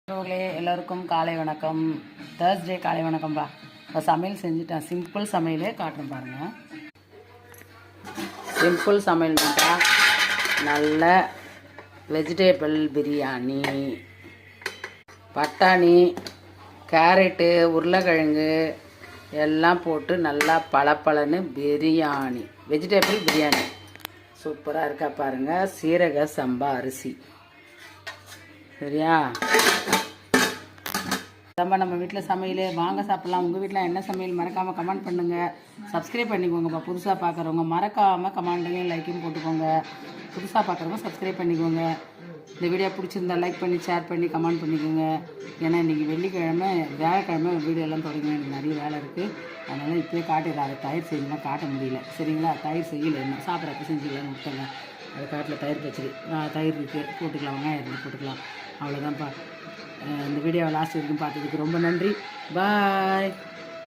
எல்லோருக்கும் காலை வணக்கம். தேர்ஸ்டே காலை வணக்கம்பா. இப்போ சமையல் செஞ்சுட்டேன். சிம்பிள் சமையலே காட்டுறேன் பாருங்கள். சிம்பிள் சமையல்னாக்கா நல்ல வெஜிடேபிள் பிரியாணி, பட்டாணி, கேரட்டு, உருளைக்கிழங்கு எல்லாம் போட்டு நல்லா பளபளன்னு பிரியாணி, வெஜிடேபிள் பிரியாணி சூப்பராக இருக்கா பாருங்கள். சீரக சம்பா அரிசி சரியா. நம்ம வீட்டில் சமையல் வாங்க சாப்பிட்லாம். உங்கள் வீட்டில் என்ன சமையல் மறக்காமல் கமெண்ட் பண்ணுங்கள். சப்ஸ்கிரைப் பண்ணிக்கோங்கப்பா. புதுசாக பார்க்குறவங்க மறக்காமல் கமெண்ட்லையும் லைக்கையும் போட்டுக்கோங்க. புதுசாக பார்க்குறவங்க சப்ஸ்கிரைப் பண்ணிக்கோங்க. இந்த வீடியோ பிடிச்சிருந்தா லைக் பண்ணி ஷேர் பண்ணி கமெண்ட் பண்ணிக்கோங்க. ஏன்னா இன்றைக்கி வெள்ளிக்கிழமை, வியாழக்கிழமை வீடியோலாம் தொடங்க எனக்கு நிறைய வேலை இருக்குது. அதனால் இப்போயே காட்டிடுறாரு. தயிர் செய்யலாம் காட்ட முடியல சரிங்களா. தயிர் செய்யலை என்ன சாப்பிட்றப்ப செஞ்சுக்கலாம்னு விட்டுங்க. அது காட்டில் தயிர் பச்சடி, தயிர் இருக்குது போட்டுக்கலாம், வெங்காயம் இருக்குது போட்டுக்கலாம். அவ்வளோதான்ப்பா. இந்த வீடியோவை லாஸ்ட் வரைக்கும் பார்த்ததுக்கு ரொம்ப நன்றி. பாய்.